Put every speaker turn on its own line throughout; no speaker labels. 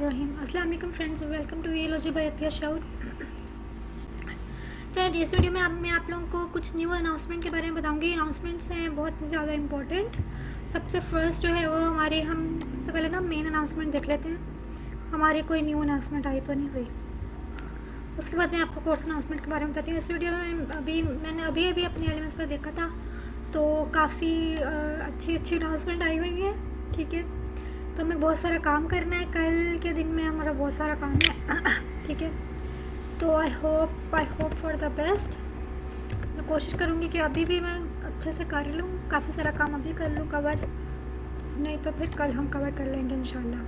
बिस्मिल्लाहिर्रहमानिर्रहीम। अस्सलाम वालेकुम फ्रेंड्स, वेलकम टू वीलॉजी बाय अतिया शाउर। तो इस वीडियो में मैं आप लोगों को कुछ न्यू अनाउंसमेंट के बारे में बताऊंगी। अनाउंसमेंट्स हैं बहुत ज़्यादा इंपॉर्टेंट। सबसे फर्स्ट जो है वो हम सबसे पहले ना मेन अनाउंसमेंट देख लेते हैं, हमारी कोई न्यू अनाउंसमेंट आई तो नहीं हुई। उसके बाद मैं आपको कोर्स अनाउंसमेंट के बारे में बताती हूँ। इस वीडियो में मैंने अभी अपने एलिमेंट्स पर देखा था, तो काफ़ी अच्छी अनाउंसमेंट आई हुई है। ठीक है, तो हमें बहुत सारा काम करना है। कल के दिन में हमारा बहुत सारा काम है। ठीक है, तो I hope for the best. मैं कोशिश करूँगी कि अभी भी मैं अच्छे से कर लूँ, काफ़ी सारा काम अभी कर लूँ कवर, नहीं तो फिर कल हम कवर कर लेंगे इंशाल्लाह।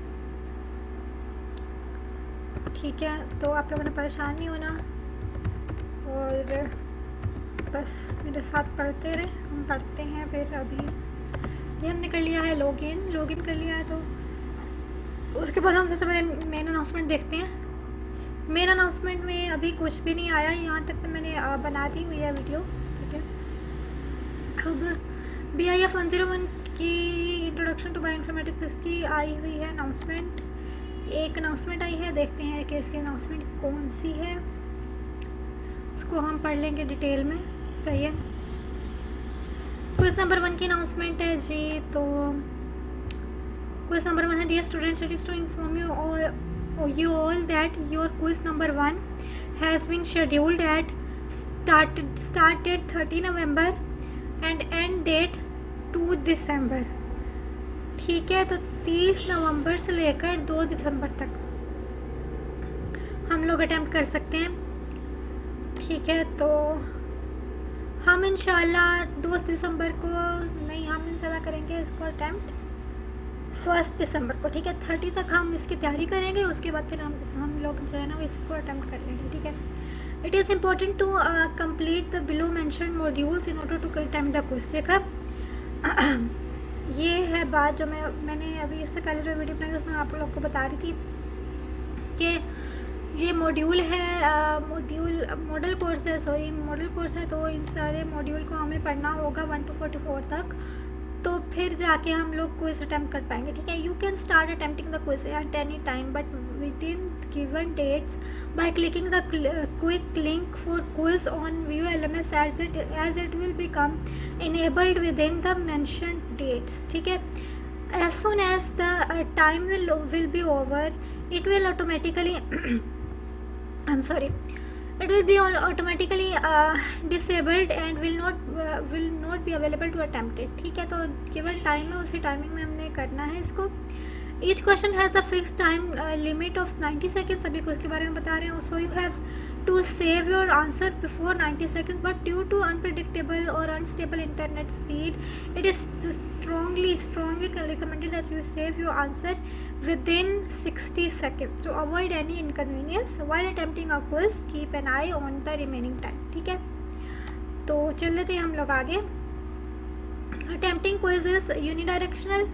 ठीक है, तो आप लोगों ने परेशान नहीं होना और बस मेरे साथ पढ़ते रहे। हम पढ़ते हैं। फिर अभी ये हमने कर लिया है लॉगिन कर लिया है, तो उसके बाद हम सबसे पहले मेन अनाउंसमेंट देखते हैं। मेन अनाउंसमेंट में अभी कुछ भी नहीं आया, यहाँ तक तो मैंने बना दी हुई है वीडियो। ठीक है, अब BIF 101 की इंट्रोडक्शन टू बायोइन्फॉर्मेटिक्स इसकी आई हुई है अनाउंसमेंट। एक अनाउंसमेंट आई है, देखते हैं कि इसकी अनाउंसमेंट कौन सी है, उसको हम पढ़ लेंगे डिटेल में। सही है, क्विज नंबर 1 की अनाउंसमेंट है जी। तो क्विज नंबर 1 है, dear students, it is to inform you all that your quiz number 1 has been scheduled at started 30 November and end date 2 December। ठीक है, तो 30 नवंबर से लेकर 2 दिसंबर तक हम लोग अटेम्प्ट कर सकते हैं। ठीक है, तो हम इंशाल्लाह 2 दिसंबर को नहीं, हम इंशाल्लाह करेंगे इसको अटेम्प्ट 1 दिसंबर को। ठीक है, 30 तक हम इसकी तैयारी करेंगे, उसके बाद फिर हम लोग जो है ना इसको अटेम्प्ट कर लेंगे। ठीक है, it is important to complete the below mention modules in order to attempt the quiz. देखा, ये है बात जो मैंने अभी इससे पहले जो वीडियो बनाई उसमें आप लोग को बता रही थी कि ये मॉड्यूल है, मॉडल कोर्स है। तो इन सारे मॉड्यूल को हमें पढ़ना होगा 1 to 44 तक, तो फिर जाके हम लोग क्विज अटेम्प्ट कर पाएंगे। ठीक है, you can start attempting the quiz at any time but within given dates by clicking the quick link for quiz on view LMS as it will become enabled within the mentioned dates. ठीक है, as soon as the time will be over it will automatically it will be automatically disabled and will not be available to attempt it। ठीक है, तो केवल time है, उसी timing में हमने करना है इसको। Each question has a fix time limit of 90 seconds. अभी कुछ के बारे में बता रहे हैं। So you have to save your answer before 90 seconds but due to unpredictable और unstable internet speed it is strongly recommended that you save your answer within 60 seconds to avoid any inconvenience while attempting a quiz. Keep an eye on the remaining time। ठीक है, तो चल लेते हैं हम लोग आगे। Attempting quiz is unidirectional।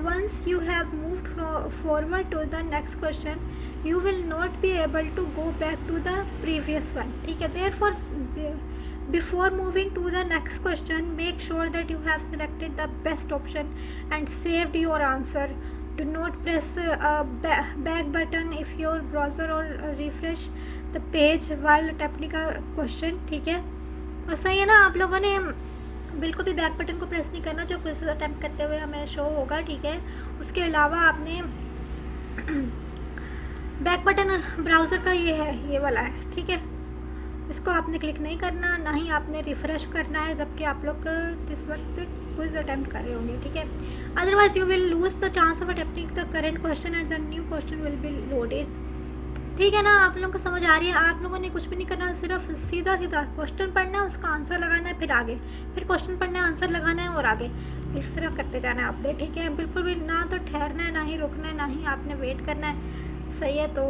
Once you have moved forward to the next question you will not be able to go back to the previous one। ठीक है, therefore before moving to the next question make sure that you have selected the best option and saved your answer। Do not press back button if your browser or refresh the page while attempting a question। ठीक है, और सही है ना, आप लोगों ने बिल्कुल भी बैक बटन को प्रेस नहीं करना जो क्विज अटेम्प्ट करते हुए हमें शो होगा। ठीक है, उसके अलावा आपने बैक बटन ब्राउज़र का ये वाला है। ठीक है, इसको आपने क्लिक नहीं करना, ना ही आपने रिफ़्रेश करना है जबकि आप लोग जिस वक्त क्विज अटेम्प्ट कर रहे होंगे। ठीक है, otherwise you will lose the chance of attempting the current question and the new question will be loaded. ठीक है ना, आप लोगों को समझ आ रही है। आप लोगों ने कुछ भी नहीं करना, सिर्फ सीधा क्वेश्चन पढ़ना है, उसका आंसर लगाना है, फिर आगे, फिर क्वेश्चन पढ़ना है, आंसर लगाना है और आगे, इस तरह करते जाना है आपने। ठीक है, बिल्कुल भी ना तो ठहरना है, ना ही रुकना है, ना ही आपने वेट करना है। सही है, तो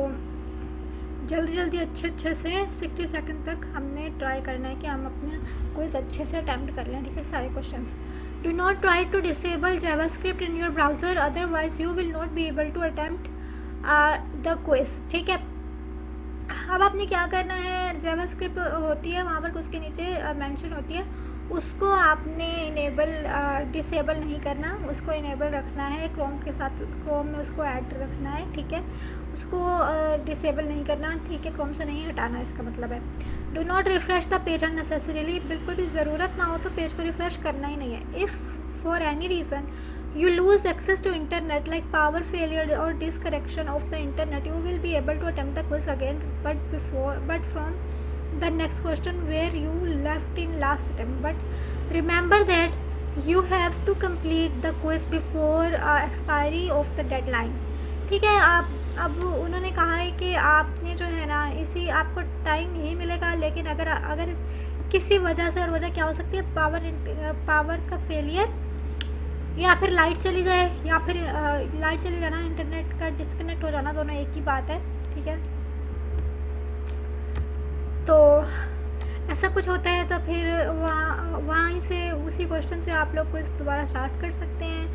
जल्दी अच्छे से 60 सेकंड तक हमने ट्राई करना है कि हम अपने क्विज अच्छे से अटेम्प्ट कर लें। ठीक है, सारे questions. Do not try to disable JavaScript in your browser otherwise you will not be able to attempt the quiz. ठीक है, अब आपने क्या करना है, जावास्क्रिप्ट होती है वहाँ पर उसके नीचे मेंशन होती है, उसको आपने डिसेबल नहीं करना, उसको इनेबल रखना है। क्रोम के साथ, क्रोम में उसको ऐड रखना है, ठीक है। उसको डिसेबल नहीं करना, ठीक है, क्रोम से नहीं हटाना, इसका मतलब है। Do not refresh the page unnecessarily, बिल्कुल भी ज़रूरत ना हो तो पेज को रिफ्रेश करना ही नहीं है। If for any reason you lose access to internet like power failure or disconnection of the internet, you will be able to attempt the quiz again, but from the next question where you left in last attempt. But remember that you have to complete the quiz before expiry of the deadline, ठीक है। आप अब उन्होंने कहा है कि आपने जो है ना, इसी आपको टाइम यही मिलेगा, लेकिन अगर किसी वजह से, और वजह क्या हो सकती है, पावर का फेलियर, या फिर लाइट चली जाए, या फिर लाइट चली जाना, इंटरनेट का डिस्कनेक्ट हो जाना, दोनों एक ही बात है, ठीक है। तो ऐसा कुछ होता है तो फिर वहाँ से उसी क्वेश्चन से आप लोग कुछ दोबारा स्टार्ट कर सकते हैं।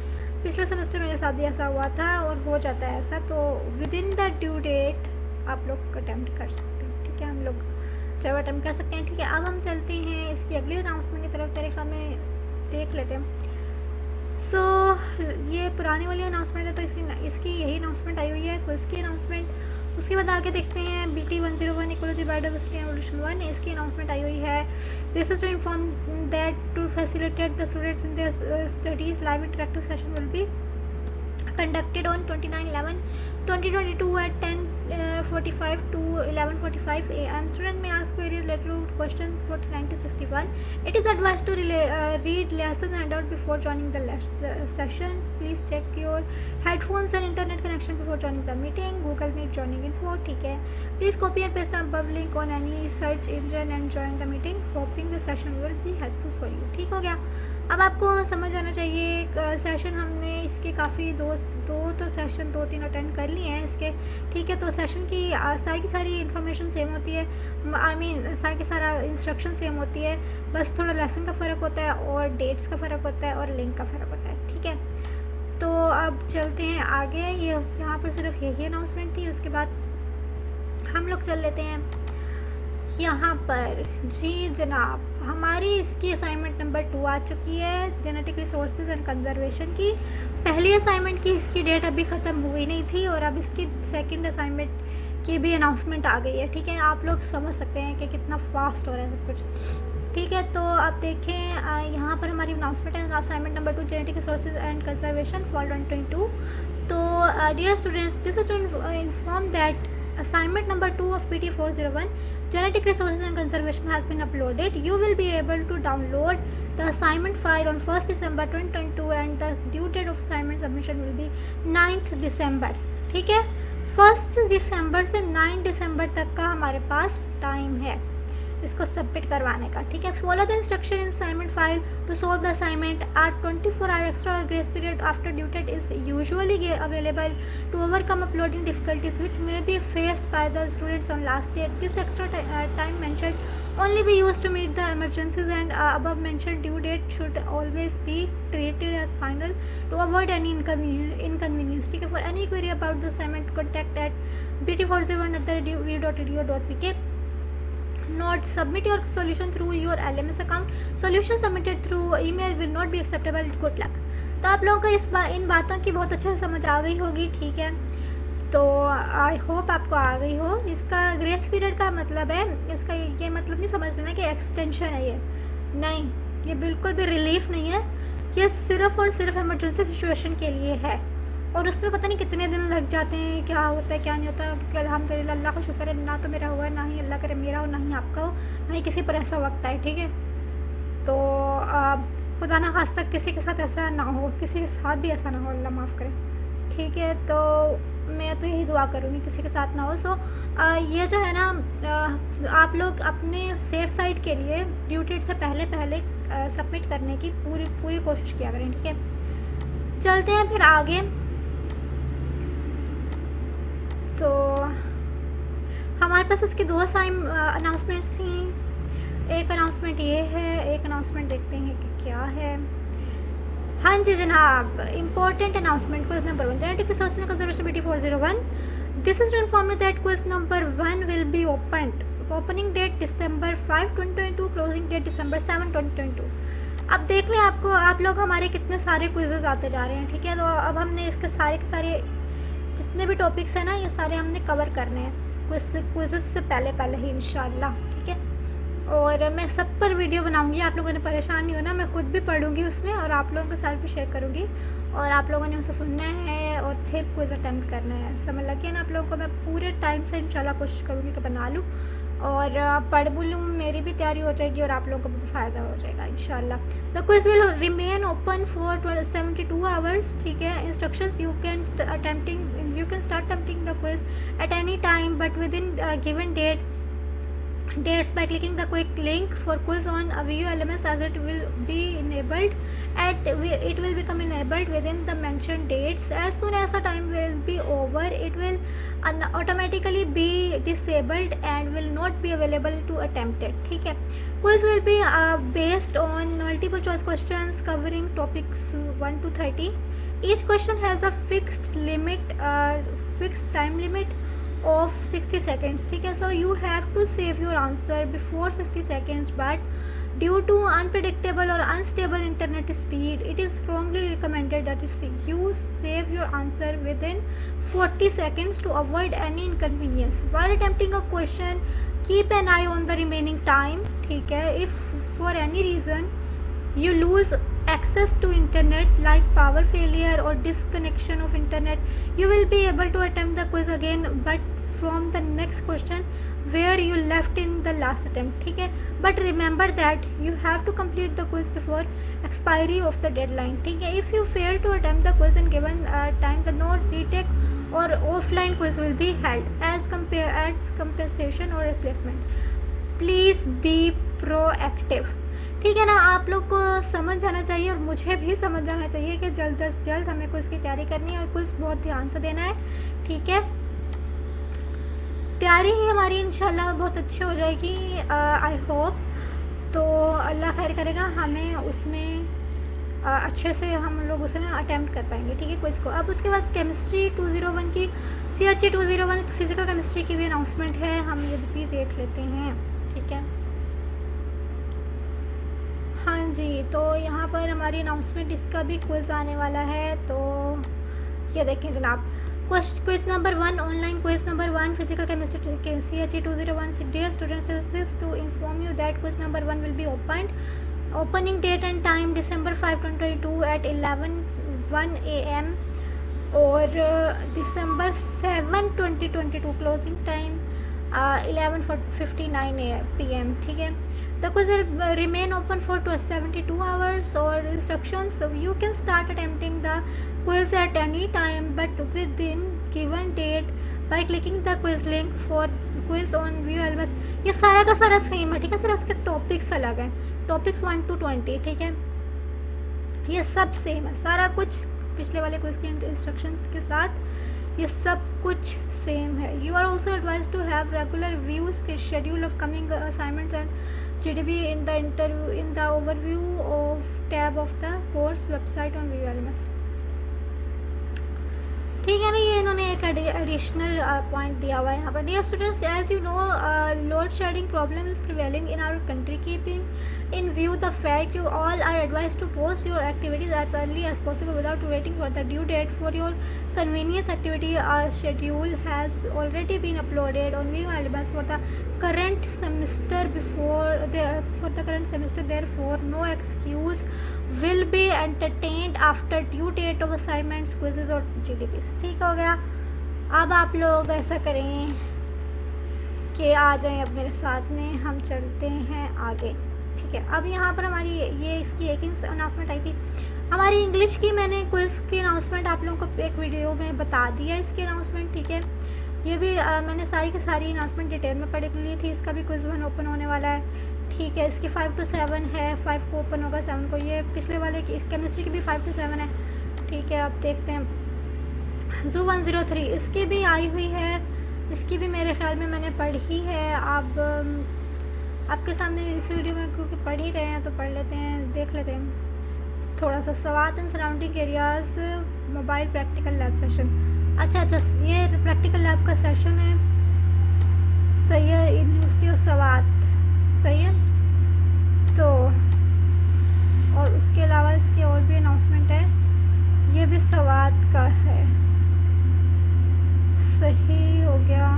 पिछले सेमेस्टर मेरे साथ भी ऐसा हुआ था और हो जाता है ऐसा, तो within the due date आप लोग अटैम्प्ट कर सकते हैं, ठीक है। हम लोग जब अटैम्प्ट कर सकते हैं, ठीक है। अब हम चलते हैं इसकी अगली अनाउंसमेंट की तरफ, मेरे ख्याल में देख लेते हैं। सो ये पुरानी वाली अनाउंसमेंट है, तो इसकी यही अनाउंसमेंट आई हुई है, तो इसकी अनाउंसमेंट उसके बाद आगे देखते हैं। BT 101 इक्वलिटी बायोडाइवर्सिटी एवोल्यूशन 1, इसकी अनाउंसमेंट आई हुई है। This is to inform that to facilitate the students in their studies, live interactive session will be conducted on 29/11/2022 at 10:45 to 11:45 a.m. Student may ask queries related to question 49 to 61. It is advised to read lesson handout before joining the session. Please check your headphones and internet connection before joining the meeting. Google Meet joining info, ठीक है। Please copy and paste the above link on any search engine and join the meeting. Hoping the session will be helpful for you, ठीक हो गया। अब आपको समझ आना चाहिए, सेशन हमने इसके काफ़ी दो तो सेशन 2-3 अटेंड कर लिए हैं इसके, ठीक है। तो सेशन की सारी इन्फॉर्मेशन सेम होती है, सारी की सारा इंस्ट्रक्शन सेम होती है, बस थोड़ा लेसन का फ़र्क होता है और डेट्स का फ़र्क होता है और लिंक का फ़र्क होता है, ठीक है। तो अब चलते हैं आगे। ये यहाँ पर सिर्फ यही अनाउंसमेंट थी, उसके बाद हम लोग चल लेते हैं यहाँ पर। जी जनाब, हमारी इसकी असाइनमेंट नंबर 2 आ चुकी है, जेनेटिक रिसोर्सेज एंड कंजर्वेशन की। पहली असाइनमेंट की इसकी डेट अभी ख़त्म हुई नहीं थी, और अब इसकी सेकंड असाइनमेंट की भी अनाउंसमेंट आ गई है, ठीक है। आप लोग समझ सकते हैं कि कितना फास्ट हो रहा है सब कुछ, ठीक है। तो आप देखें यहाँ पर हमारी अनाउंसमेंट है, assignment number 2 genetic resources and conservation for 2022। तो dear students, this is to inform that assignment number 2 of PT 401 genetic resources and conservation has been uploaded. You will be able to download the assignment file on 1st December 2022 and the due date of assignment submission will be 9th December, ठीक है। 1st December से 9 December तक का हमारे पास time है इसको submit करवाने का, ठीक है। Follow the instruction in assignment file to solve the assignment. Or 24 hour extra grace period after due date is usually available to overcome uploading difficulties which may be faced by the students on last date. This extra time mentioned only be used to meet the emergencies, and above mentioned due date should always be treated as final to avoid any inconvenience, ठीक है। For any query about the assignment, contact at bt401@view.edu.pk. Note: submit your solution through your LMS account. Solution submitted through email will not be acceptable. Good luck. तो आप लोगों को इन बातों की बहुत अच्छे से समझ आ गई होगी, ठीक है। तो आई होप आपको आ गई हो। इसका ग्रेस पीरियड का मतलब है, इसका ये मतलब नहीं समझ लेना कि एक्सटेंशन है, ये नहीं, ये बिल्कुल भी रिलीफ नहीं है, ये सिर्फ और सिर्फ इमरजेंसी सिचुएशन के लिए है। और उसमें पता नहीं कितने दिन लग जाते हैं, क्या होता है क्या नहीं होता, क्योंकि अल्हम्दुलिल्लाह अल्लाह का शुक्र है, ना तो मेरा हुआ है, ना ही अल्लाह करे मेरा हो, ना ही आपका हो, ना ही किसी पर ऐसा वक्त आए, ठीक है। तो खुदा ना खास्ता किसी के साथ ऐसा ना हो, किसी के साथ भी ऐसा ना हो, अल्लाह माफ़ करे, ठीक है। तो मैं तो यही दुआ करूँगी किसी के साथ ना हो। सो ये जो है ना, आप लोग अपने सेफ साइड के लिए ड्यू डेट से पहले सबमिट करने की पूरी कोशिश किया करें, ठीक है। चलते हैं फिर आगे। तो हमारे पास इसकी 2 अनाउंसमेंट्स थी। एक अनाउंसमेंट ये है, एक अनाउंसमेंट देखते हैं कि क्या है। हाँ जी जनाब, important announcement, quiz number 1 genetic resources and conservation BT 401। This is to inform you that quiz number 1 will be open opening date December 5, 2022, closing date December 7, 2022। अब देख लें आप लोग हमारे कितने सारे क्विज़ेस आते जा रहे हैं, ठीक है। तो अब हमने इसके सारे के सारे जितने भी टॉपिक्स हैं ना, ये सारे हमने कवर करने हैं क्विज़ेस से पहले ही इंशाल्लाह, ठीक है। और मैं सब पर वीडियो बनाऊंगी, आप लोगों ने परेशान नहीं होना, मैं खुद भी पढ़ूंगी उसमें और आप लोगों के साथ भी शेयर करूंगी, और आप लोगों ने उसे सुनना है और फिर क्विज़ अटैम्प्ट करना है। समझ लगे ना आप लोगों को। मैं पूरे टाइम से इंशाल्लाह कोशिश करूँगी कि बना लूँ और पढ़ भी लूँ, मेरी भी तैयारी हो जाएगी और आप लोगों को भी फ़ायदा हो जाएगा इंशाल्लाह। The quiz will remain open for 72 hours, ठीक है। Instructions you can start attempting the quiz eight any time but within given dates by clicking the quick link for quiz on VU LMS, as it will become enabled within the mentioned dates. As soon as the time will be over, it will automatically be disabled and will not be available to attempt it, ठीक है। Quiz will be based on multiple choice questions covering topics 1 to 30. Each question has a fixed time limit of 60 seconds, ठीक है। So you have to save your answer before 60 seconds, but due to unpredictable or unstable internet speed, it is strongly recommended that you save your answer within 40 seconds to avoid any inconvenience. While attempting a question, keep an eye on the remaining time, ठीक है। If for any reason you lose access to internet, like power failure or disconnection of internet, you will be able to attempt the quiz again, but from the next question where you left in the last attempt, ठीक है। But remember that you have to complete the quiz before expiry of the deadline, ठीक है। If you fail to attempt the quiz in given time, the no retake or offline quiz will be held as compensation or replacement. Please be proactive, ठीक है ना। आप लोग को समझ जाना चाहिए और मुझे भी समझ जाना चाहिए कि जल्द से जल्द हमें क्विज़ की तैयारी करनी है और क्विज़ बहुत ध्यान से देना है, ठीक है। तैयारी ही हमारी इंशाल्लाह बहुत अच्छी हो जाएगी, आई होप। तो अल्लाह खैर करेगा, हमें उसमें अच्छे से हम लोग उसे ना अटैम्प्ट कर पाएंगे, ठीक है, क्विज़ को। अब उसके बाद केमिस्ट्री 201 की CHE 201 फिज़िकल केमिस्ट्री की भी अनाउंसमेंट है, हम ये भी देख लेते हैं, ठीक है। हाँ जी, तो यहाँ पर हमारी अनाउंसमेंट इसका भी क्विज़ आने वाला है, तो ये देखें जनाब। Quiz number 1, online quiz number 1 physical chemistry CHE 201। Dear students, this to inform you that quiz number 1 will be opening date and time December 5, 2022 at 11:01 AM और December 7, 2022 क्लोजिंग टाइम 11:59 PM, ठीक है। The quiz will remain open for 72 hours or instructions. So you can start attempting the quiz at any time but within given date by clicking the quiz link for quiz on VU LMS. ये सारा का सारा same है, ठीक है, सिर्फ इसके topics अलग हैं, टॉपिक्स 1 to 20, ठीक है। ये सब सेम है, सारा कुछ पिछले वाले क्विज के इंस्ट्रक्शंस के साथ ये सब कुछ सेम है। You are also advise to have regular views के schedule of coming assignments and GDB in the overview of tab of the course website on VU LMS, ठीक है ना। ये इन्होंने एक एडिशनल पॉइंट दिया हुआ है यहाँ पर। Dear students, as you know load shedding problem is prevailing in our country. Keeping in view the fact, you all are advise to post your activities as early as possible without waiting for the due date for your convenience. Activity schedule has already been uploaded on VU LMS for the current semester therefore no excuse will be entertained after due date of assignments, quizzes और GDPs, ठीक हो गया। अब आप लोग ऐसा करें कि आ जाएं अब मेरे साथ में, हम चलते हैं आगे, ठीक है। अब यहाँ पर हमारी ये इसकी एक अनाउंसमेंट आई थी हमारी इंग्लिश की। मैंने क्विज़ की अनाउंसमेंट आप लोगों को एक वीडियो में बता दिया इसकी अनाउंसमेंट, ठीक है। ये भी मैंने सारी की सारी अनाउंसमेंट डिटेल में पढ़ ली थी। इसका भी क्विज़ 1 ओपन होने वाला है, ठीक है। इसकी 5 to 7 है, 5 को ओपन होगा 7 को। ये पिछले वाले की केमिस्ट्री की भी 5 to 7 है, ठीक है। अब देखते हैं ZU 103, इसकी भी आई हुई है, इसकी भी मेरे ख्याल में मैंने पढ़ी है। अब आपके सामने इस वीडियो में क्योंकि पढ़ ही रहे हैं तो पढ़ लेते हैं, देख लेते हैं थोड़ा सा। Swat and surrounding areas mobile practical lab session. अच्छा, ये प्रैक्टिकल लैब का सेशन है। सही है, यूनिवर्सिटी ऑफ सवात, सही है। तो और उसके अलावा इसकी और भी अनाउंसमेंट है, ये भी सवात का है, सही हो गया।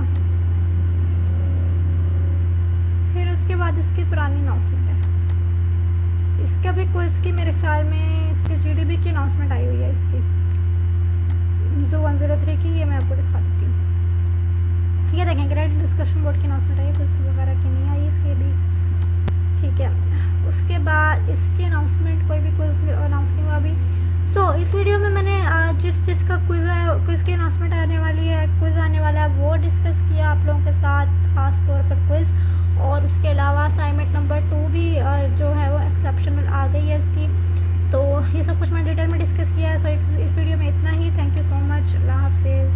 फिर उसके बाद इसकी पुरानी अनाउंसमेंट है, इसका भी क्विज़ की मेरे ख्याल में इसके जीडीबी की अनाउंसमेंट आई हुई है इसकी, जो 103 की, ये मैं आपको दिखा देती हूँ। ये देखें, ग्रेड डिस्कशन बोर्ड की अनाउंसमेंट आई है, क्विज़ वगैरह की नहीं आई इसके भी, ठीक है। उसके बाद इसकी अनाउंसमेंट कोई भी क्विज़ अनाउंस नहीं हुआ अभी। सो इस वीडियो में मैंने जिस का क्विज़ की अनाउंसमेंट आने वाली है, क्विज़ आने वाला है, वो डिस्कस किया आप लोगों के साथ, ख़ास तौर पर क्विज़। और उसके अलावा असाइनमेंट नंबर 2 भी जो है वो एक्सेप्शनल आ गई है इसकी। तो ये सब कुछ मैं डिटेल